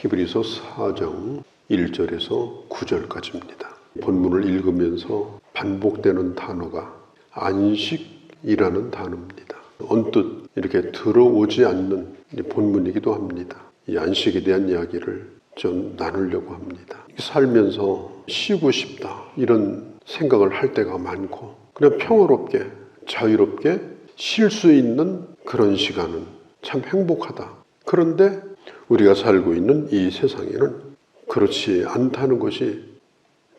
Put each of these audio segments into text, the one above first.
히브리서 4장 1절에서 9절까지입니다. 본문을 읽으면서 반복되는 단어가 안식이라는 단어입니다. 언뜻 이렇게 들어오지 않는 본문이기도 합니다. 이 안식에 대한 이야기를 좀 나누려고 합니다. 살면서 쉬고 싶다 이런 생각을 할 때가 많고 그냥 평화롭게 자유롭게 쉴 수 있는 그런 시간은 참 행복하다. 그런데 우리가 살고 있는 이 세상에는 그렇지 않다는 것이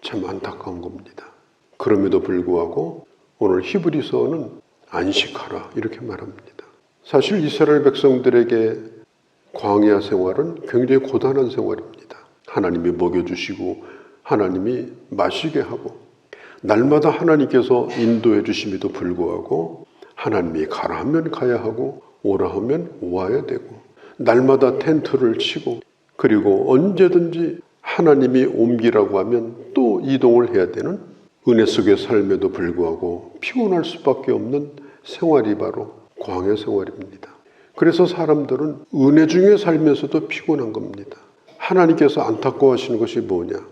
참 안타까운 겁니다. 그럼에도 불구하고 오늘 히브리서는 안식하라 이렇게 말합니다. 사실 이스라엘 백성들에게 광야 생활은 굉장히 고단한 생활입니다. 하나님이 먹여주시고 하나님이 마시게 하고 날마다 하나님께서 인도해 주심에도 불구하고 하나님이 가라 하면 가야 하고 오라 하면 와야 되고 날마다 텐트를 치고 그리고 언제든지 하나님이 옮기라고 하면 또 이동을 해야 되는 은혜 속의 삶에도 불구하고 피곤할 수밖에 없는 생활이 바로 광야 생활입니다. 그래서 사람들은 은혜 중에 살면서도 피곤한 겁니다. 하나님께서 안타까워하시는 것이 뭐냐?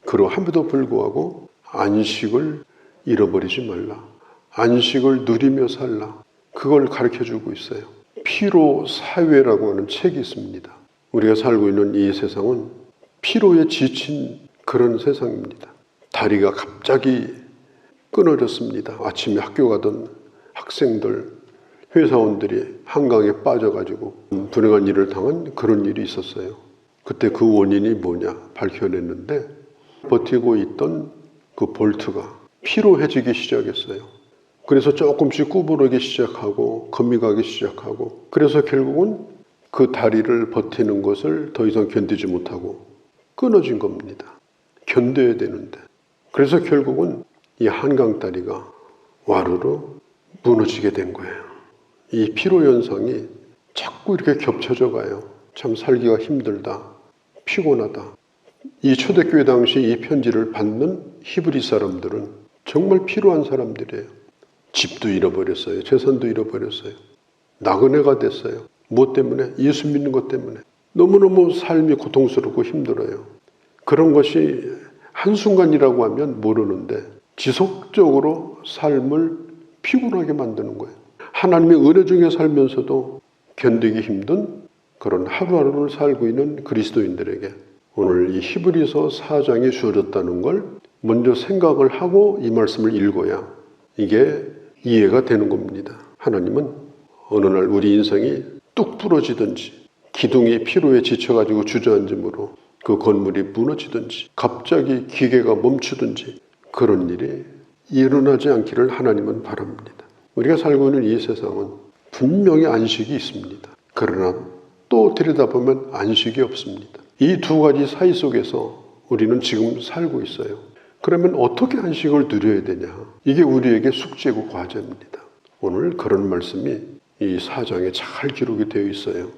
그러함에도 불구하고 안식을 잃어버리지 말라. 안식을 누리며 살라. 그걸 가르쳐주고 있어요. 피로 사회라고 하는 책이 있습니다. 우리가 살고 있는 이 세상은 피로에 지친 그런 세상입니다. 다리가 갑자기 끊어졌습니다. 아침에 학교 가던 학생들, 회사원들이 한강에 빠져가지고 불행한 일을 당한 그런 일이 있었어요. 그때 그 원인이 뭐냐 밝혀냈는데 버티고 있던 그 볼트가 피로해지기 시작했어요. 그래서 조금씩 구부러기 시작하고 검이 가기 시작하고 그래서 결국은 그 다리를 버티는 것을 더 이상 견디지 못하고 끊어진 겁니다. 견뎌야 되는데. 그래서 결국은 이 한강 다리가 와르르 무너지게 된 거예요. 이 피로 현상이 자꾸 이렇게 겹쳐져 가요. 참 살기가 힘들다, 피곤하다. 이 초대교회 당시 이 편지를 받는 히브리 사람들은 정말 피로한 사람들이에요. 집도 잃어버렸어요. 재산도 잃어버렸어요. 나그네가 됐어요. 뭐 때문에? 예수 믿는 것 때문에. 너무너무 삶이 고통스럽고 힘들어요. 그런 것이 한순간이라고 하면 모르는데 지속적으로 삶을 피곤하게 만드는 거예요. 하나님의 은혜 중에 살면서도 견디기 힘든 그런 하루하루를 살고 있는 그리스도인들에게 오늘 이 히브리서 4장이 주어졌다는 걸 먼저 생각을 하고 이 말씀을 읽어야 이게 이해가 되는 겁니다. 하나님은 어느 날 우리 인생이 뚝 부러지든지 기둥이 피로에 지쳐가지고 주저앉음으로 그 건물이 무너지든지 갑자기 기계가 멈추든지 그런 일이 일어나지 않기를 하나님은 바랍니다. 우리가 살고 있는 이 세상은 분명히 안식이 있습니다. 그러나 또 들여다보면 안식이 없습니다. 이 두 가지 사이 속에서 우리는 지금 살고 있어요. 그러면 어떻게 안식을 누려야 되냐? 이게 우리에게 숙제고 과제입니다. 오늘 그런 말씀이 이 4장에 잘 기록이 되어 있어요.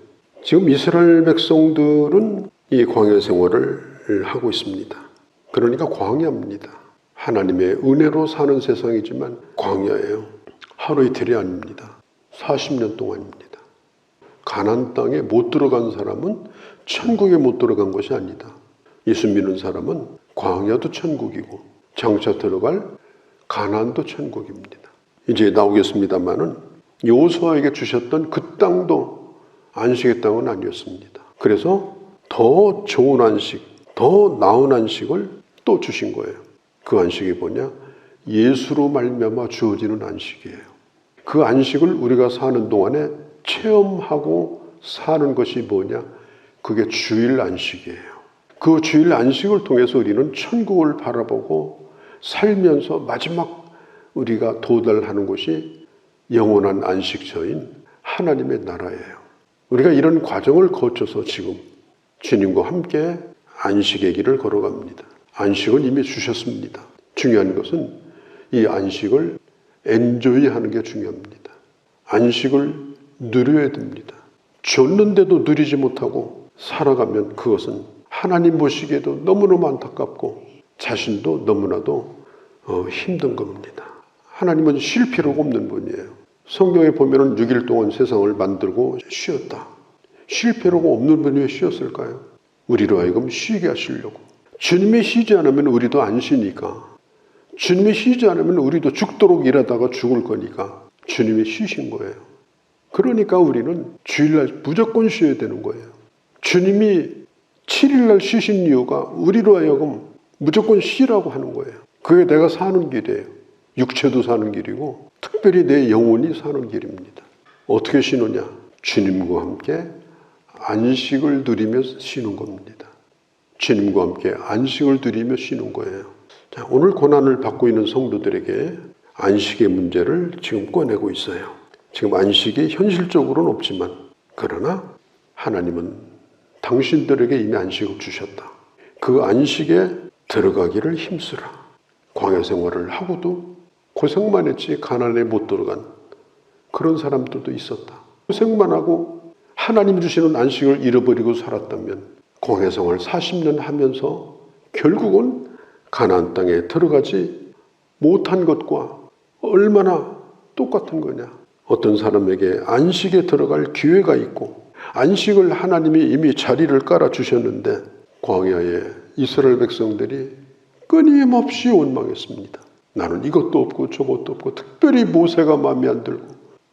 지금 이스라엘 백성들은 이 광야 생활을 하고 있습니다. 그러니까 광야입니다. 하나님의 은혜로 사는 세상이지만 광야예요. 하루 이틀이 아닙니다. 40년 동안입니다. 가나안 땅에 못 들어간 사람은 천국에 못 들어간 것이 아니다. 예수 믿는 사람은 광야도 천국이고 장차 들어갈 가나안도 천국입니다. 이제 나오겠습니다마는 여호수아에게 주셨던 그 땅도 안식의 땅은 아니었습니다. 그래서 더 좋은 안식, 더 나은 안식을 또 주신 거예요. 그 안식이 뭐냐? 예수로 말미암아 주어지는 안식이에요. 그 안식을 우리가 사는 동안에 체험하고 사는 것이 뭐냐? 그게 주일 안식이에요. 그 주일 안식을 통해서 우리는 천국을 바라보고 살면서 마지막 우리가 도달하는 곳이 영원한 안식처인 하나님의 나라예요. 우리가 이런 과정을 거쳐서 지금 주님과 함께 안식의 길을 걸어갑니다. 안식은 이미 주셨습니다. 중요한 것은 이 안식을 엔조이하는 게 중요합니다. 안식을 누려야 됩니다. 줬는데도 누리지 못하고 살아가면 그것은 하나님 보시기에도 너무너무 안타깝고 자신도 너무나도 힘든 겁니다. 하나님은 쉴 필요가 없는 분이에요. 성경에 보면은 6일 동안 세상을 만들고 쉬었다. 쉴 필요가 없는 분이 왜 쉬었을까요? 우리로 하여금 쉬게 하시려고. 주님이 쉬지 않으면 우리도 안 쉬니까. 주님이 쉬지 않으면 우리도 죽도록 일하다가 죽을 거니까 주님이 쉬신 거예요. 그러니까 우리는 주일날 무조건 쉬어야 되는 거예요. 주님이 7일날 쉬신 이유가 우리로 하여금 무조건 쉬라고 하는 거예요. 그게 내가 사는 길이에요. 육체도 사는 길이고 특별히 내 영혼이 사는 길입니다. 어떻게 쉬느냐? 주님과 함께 안식을 누리며 쉬는 겁니다. 주님과 함께 안식을 누리며 쉬는 거예요. 자, 오늘 고난을 받고 있는 성도들에게 안식의 문제를 지금 꺼내고 있어요. 지금 안식이 현실적으로는 없지만 그러나 하나님은 당신들에게 이미 안식을 주셨다. 그 안식에 들어가기를 힘쓰라. 광야 생활을 하고도 고생만 했지 가나안에 못 들어간 그런 사람들도 있었다. 고생만 하고 하나님 주시는 안식을 잃어버리고 살았다면 광야 생활 40년 하면서 결국은 가나안 땅에 들어가지 못한 것과 얼마나 똑같은 거냐. 어떤 사람에게 안식에 들어갈 기회가 있고 안식을 하나님이 이미 자리를 깔아주셨는데 광야에 이스라엘 백성들이 끊임없이 원망했습니다. 나는 이것도 없고 저것도 없고 특별히 모세가 마음에 안 들고.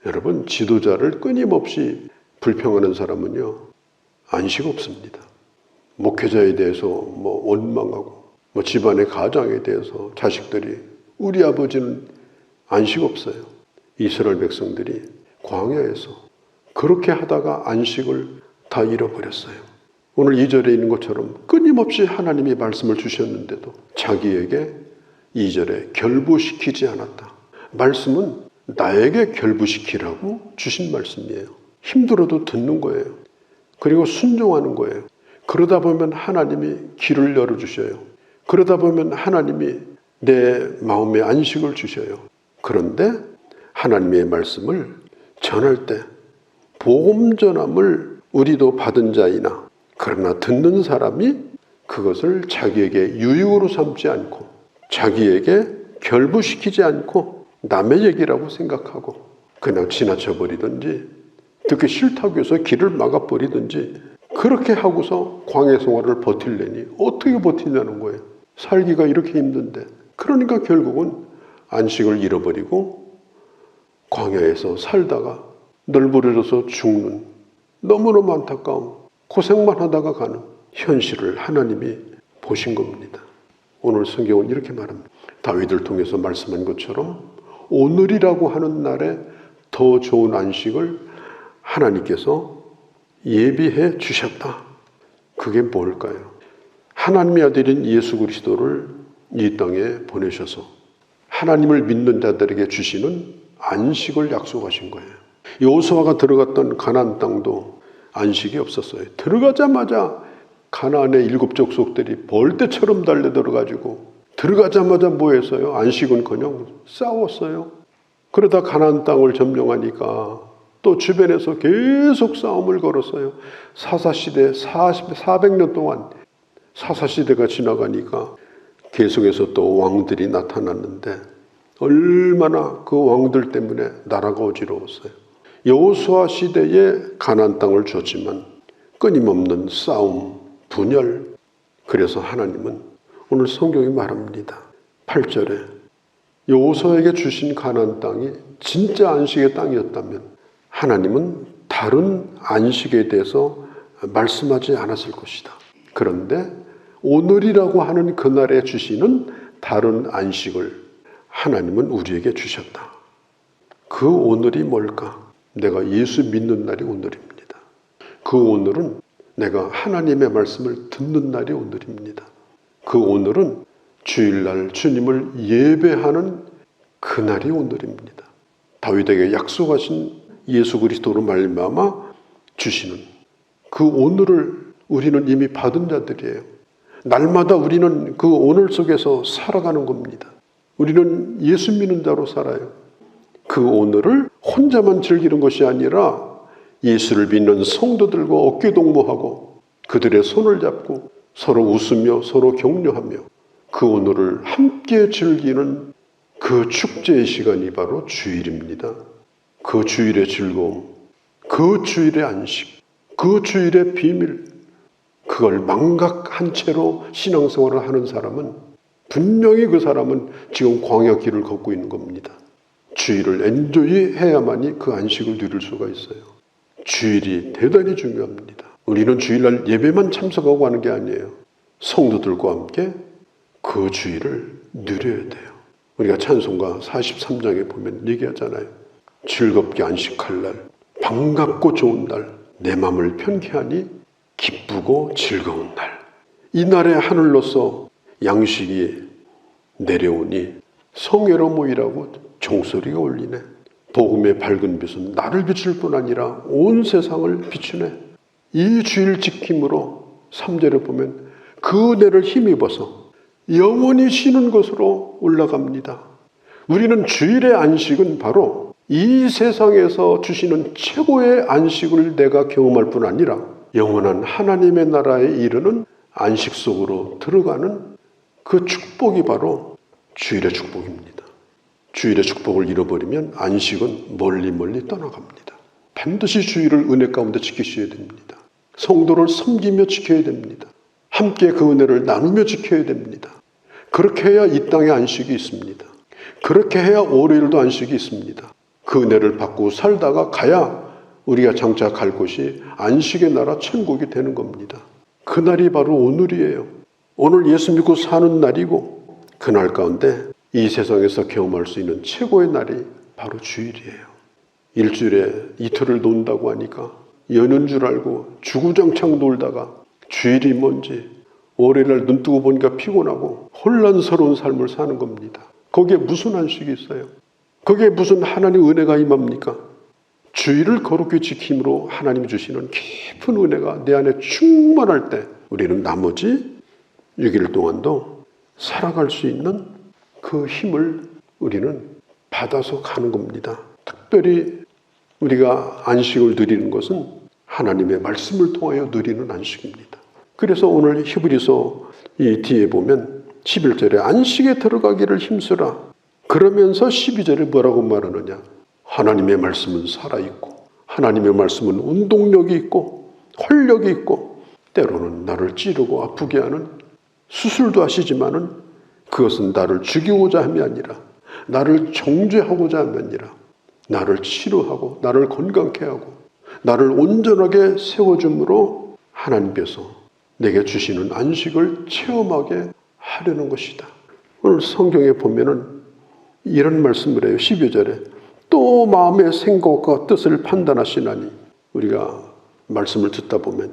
여러분, 지도자를 끊임없이 불평하는 사람은요 안식 없습니다. 목회자에 대해서 원망하고 집안의 가장에 대해서 자식들이 우리 아버지는 안식 없어요. 이스라엘 백성들이 광야에서 그렇게 하다가 안식을 다 잃어버렸어요. 오늘 2절에 있는 것처럼 끊임없이 하나님이 말씀을 주셨는데도 자기에게 2절에 결부시키지 않았다. 말씀은 나에게 결부시키라고 주신 말씀이에요. 힘들어도 듣는 거예요. 그리고 순종하는 거예요. 그러다 보면 하나님이 길을 열어주셔요. 그러다 보면 하나님이 내 마음에 안식을 주셔요. 그런데 하나님의 말씀을 전할 때 복음 전함을 우리도 받은 자이나 그러나 듣는 사람이 그것을 자기에게 유익으로 삼지 않고 자기에게 결부시키지 않고 남의 얘기라고 생각하고 그냥 지나쳐 버리든지 듣기 싫다고 해서 길을 막아버리든지 그렇게 하고서 광야 생활을 버틸래니 어떻게 버티냐는 거예요. 살기가 이렇게 힘든데. 그러니까 결국은 안식을 잃어버리고 광야에서 살다가 널브러져서 죽는 너무너무 안타까운 고생만 하다가 가는 현실을 하나님이 보신 겁니다. 오늘 성경은 이렇게 말합니다. 다윗을 통해서 말씀한 것처럼 오늘이라고 하는 날에 더 좋은 안식을 하나님께서 예비해 주셨다. 그게 뭘까요? 하나님의 아들인 예수 그리스도를 이 땅에 보내셔서 하나님을 믿는 자들에게 주시는 안식을 약속하신 거예요. 여호수아가 들어갔던 가나안 땅도 안식이 없었어요. 들어가자마자 가나안의 7 족속들이 벌떼처럼 달려들어가지고 들어가자마자 뭐 했어요? 안식은커녕 싸웠어요. 그러다 가나안 땅을 점령하니까 또 주변에서 계속 싸움을 걸었어요. 사사시대 400년 동안 사사시대가 지나가니까 계속해서 또 왕들이 나타났는데 얼마나 그 왕들 때문에 나라가 어지러웠어요. 여호수아 시대에 가나안 땅을 줬지만 끊임없는 싸움, 분열. 그래서 하나님은 오늘 성경이 말합니다. 8절에 여호수아에게 주신 가나안 땅이 진짜 안식의 땅이었다면 하나님은 다른 안식에 대해서 말씀하지 않았을 것이다. 그런데 오늘이라고 하는 그날에 주시는 다른 안식을 하나님은 우리에게 주셨다. 그 오늘이 뭘까? 내가 예수 믿는 날이 오늘입니다. 그 오늘은 내가 하나님의 말씀을 듣는 날이 오늘입니다. 그 오늘은 주일날 주님을 예배하는 그날이 오늘입니다. 다윗에게 약속하신 예수 그리스도로 말미암아 주시는 그 오늘을 우리는 이미 받은 자들이에요. 날마다 우리는 그 오늘 속에서 살아가는 겁니다. 우리는 예수 믿는 자로 살아요. 그 오늘을 혼자만 즐기는 것이 아니라 예수를 믿는 성도들과 어깨동무하고 그들의 손을 잡고 서로 웃으며 서로 격려하며 그 오늘을 함께 즐기는 그 축제의 시간이 바로 주일입니다. 그 주일의 즐거움, 그 주일의 안식, 그 주일의 비밀, 그걸 망각한 채로 신앙생활을 하는 사람은 분명히 그 사람은 지금 광야 길을 걷고 있는 겁니다. 주일을 엔조이 해야만이 그 안식을 누릴 수가 있어요. 주일이 대단히 중요합니다. 우리는 주일날 예배만 참석하고 하는 게 아니에요. 성도들과 함께 그 주일을 누려야 돼요. 우리가 찬송가 43장에 보면 얘기하잖아요. 즐겁게 안식할 날, 반갑고 좋은 날, 내 마음을 편케 하니 기쁘고 즐거운 날. 이날의 하늘로서 양식이 내려오니 성회로 모이라고 종소리가 울리네. 복음의 밝은 빛은 나를 비출 뿐 아니라 온 세상을 비추네. 이 주일 지킴으로 3절에 보면 그 은혜를 힘입어서 영원히 쉬는 곳으로 올라갑니다. 우리는 주일의 안식은 바로 이 세상에서 주시는 최고의 안식을 내가 경험할 뿐 아니라 영원한 하나님의 나라에 이르는 안식 속으로 들어가는 그 축복이 바로 주일의 축복입니다. 주일의 축복을 잃어버리면 안식은 멀리 멀리 떠나갑니다. 반드시 주일을 은혜 가운데 지키셔야 됩니다. 성도를 섬기며 지켜야 됩니다. 함께 그 은혜를 나누며 지켜야 됩니다. 그렇게 해야 이 땅에 안식이 있습니다. 그렇게 해야 월요일도 안식이 있습니다. 그 은혜를 받고 살다가 가야 우리가 장차 갈 곳이 안식의 나라 천국이 되는 겁니다. 그날이 바로 오늘이에요. 오늘 예수 믿고 사는 날이고 그날 가운데 이 세상에서 경험할 수 있는 최고의 날이 바로 주일이에요. 일주일에 이틀을 논다고 하니까 여는 줄 알고 주구장창 놀다가 주일이 뭔지 월요일날 눈 뜨고 보니까 피곤하고 혼란스러운 삶을 사는 겁니다. 거기에 무슨 안식이 있어요? 거기에 무슨 하나님의 은혜가 임합니까? 주일을 거룩히 지킴으로 하나님이 주시는 깊은 은혜가 내 안에 충만할 때 우리는 나머지 6일 동안도 살아갈 수 있는 그 힘을 우리는 받아서 가는 겁니다. 특별히 우리가 안식을 누리는 것은 하나님의 말씀을 통하여 누리는 안식입니다. 그래서 오늘 히브리서 이 뒤에 보면 11절에 안식에 들어가기를 힘쓰라. 그러면서 12절에 뭐라고 말하느냐? 하나님의 말씀은 살아있고 하나님의 말씀은 운동력이 있고 활력이 있고 때로는 나를 찌르고 아프게 하는 수술도 하시지만은 그것은 나를 죽이고자 함이 아니라 나를 정죄하고자 함이 아니라 나를 치료하고 나를 건강케 하고 나를 온전하게 세워줌으로 하나님께서 내게 주시는 안식을 체험하게 하려는 것이다. 오늘 성경에 보면은 이런 말씀을 해요. 12절에 또 마음의 생각과 뜻을 판단하시나니 우리가 말씀을 듣다 보면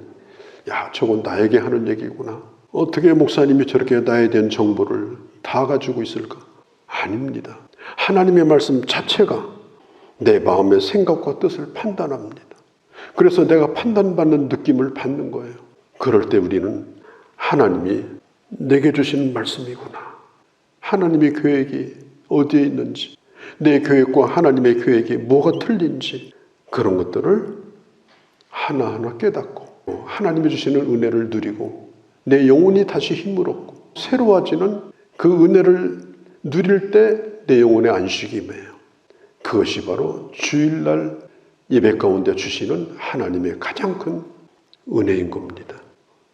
야 저건 나에게 하는 얘기구나. 어떻게 목사님이 저렇게 나에 대한 정보를 다 가지고 있을까? 아닙니다. 하나님의 말씀 자체가 내 마음의 생각과 뜻을 판단합니다. 그래서 내가 판단받는 느낌을 받는 거예요. 그럴 때 우리는 하나님이 내게 주시는 말씀이구나. 하나님의 계획이 어디에 있는지, 내 계획과 하나님의 계획이 뭐가 틀린지 그런 것들을 하나하나 깨닫고 하나님이 주시는 은혜를 누리고 내 영혼이 다시 힘을 얻고 새로워지는 그 은혜를 누릴 때 내 영혼의 안식이 임해요. 그것이 바로 주일날 예배 가운데 주시는 하나님의 가장 큰 은혜인 겁니다.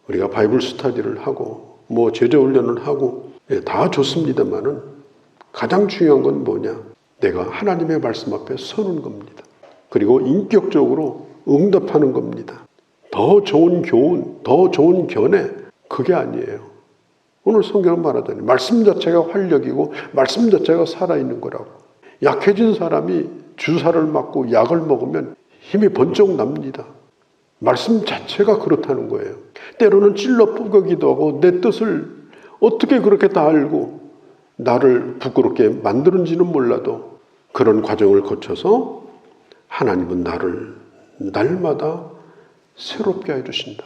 우리가 바이블 스터디를 하고 제자 훈련을 하고 다 좋습니다만은 가장 중요한 건 뭐냐? 내가 하나님의 말씀 앞에 서는 겁니다. 그리고 인격적으로 응답하는 겁니다. 더 좋은 교훈, 더 좋은 견해 그게 아니에요. 오늘 성경은 말하자니 말씀 자체가 활력이고 말씀 자체가 살아있는 거라고. 약해진 사람이 주사를 맞고 약을 먹으면 힘이 번쩍 납니다. 말씀 자체가 그렇다는 거예요. 때로는 찔러 뽀개기도 하고 내 뜻을 어떻게 그렇게 다 알고 나를 부끄럽게 만드는지는 몰라도 그런 과정을 거쳐서 하나님은 나를 날마다 새롭게 해주신다.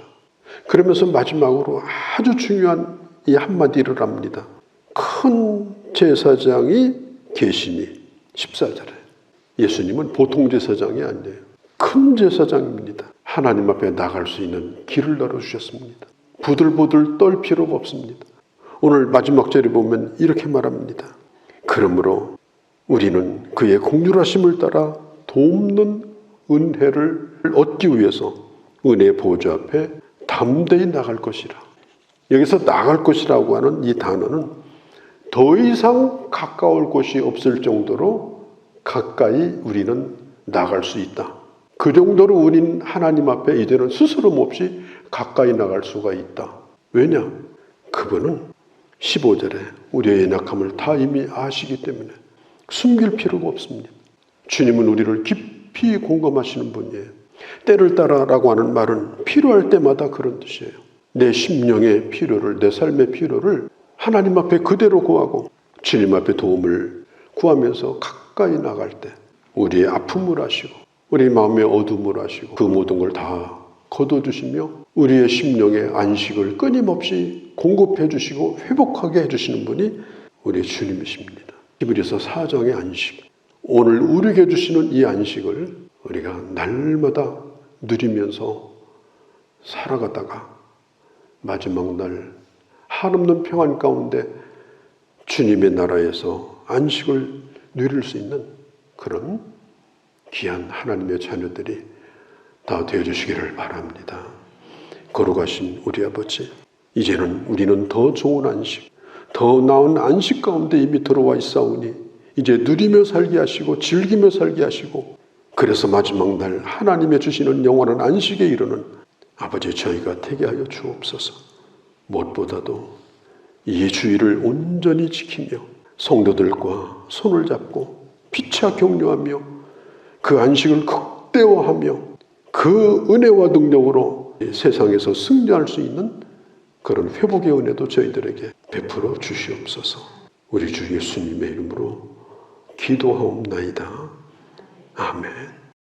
그러면서 마지막으로 아주 중요한 이 한마디를 합니다. 큰 제사장이 계시니 14절에 예수님은 보통 제사장이 아니에요. 큰 제사장입니다. 하나님 앞에 나갈 수 있는 길을 열어주셨습니다. 부들부들 떨 필요가 없습니다. 오늘 마지막 절에 보면 이렇게 말합니다. 그러므로 우리는 그의 긍휼하심을 따라 돕는 은혜를 얻기 위해서 은혜의 보좌 앞에 담대히 나갈 것이라. 여기서 나갈 것이라고 하는 이 단어는 더 이상 가까울 곳이 없을 정도로 가까이 우리는 나갈 수 있다. 그 정도로 우리는 하나님 앞에 이제는 스스럼 없이 가까이 나갈 수가 있다. 왜냐? 그분은 15절에 우리의 연약함을 다 이미 아시기 때문에 숨길 필요가 없습니다. 주님은 우리를 깊이 공감하시는 분이에요. 때를 따라라고 하는 말은 필요할 때마다 그런 뜻이에요. 내 심령의 필요를, 내 삶의 필요를 하나님 앞에 그대로 구하고 주님 앞에 도움을 구하면서 가까이 나갈 때 우리의 아픔을 아시고 우리 마음의 어둠을 아시고 그 모든 걸 다 거둬주시며 우리의 심령의 안식을 끊임없이 공급해 주시고 회복하게 해주시는 분이 우리 주님이십니다. 히브리서 4장의 안식, 오늘 우리에게 해주시는 이 안식을 우리가 날마다 누리면서 살아가다가 마지막 날 한없는 평안 가운데 주님의 나라에서 안식을 누릴 수 있는 그런 귀한 하나님의 자녀들이 다 되어주시기를 바랍니다. 거룩하신 우리 아버지, 이제는 우리는 더 좋은 안식, 더 나은 안식 가운데 이미 들어와 있사오니 이제 누리며 살게 하시고 즐기며 살게 하시고 그래서 마지막 날 하나님의 주시는 영원한 안식에 이르는 아버지 저희가 되게 하여 주옵소서. 무엇보다도 이 주의를 온전히 지키며 성도들과 손을 잡고 피차 격려하며 그 안식을 극대화하며 그 은혜와 능력으로 세상에서 승리할 수 있는 그런 회복의 은혜도 저희들에게 베풀어 주시옵소서. 우리 주 예수님의 이름으로 기도하옵나이다. 아멘.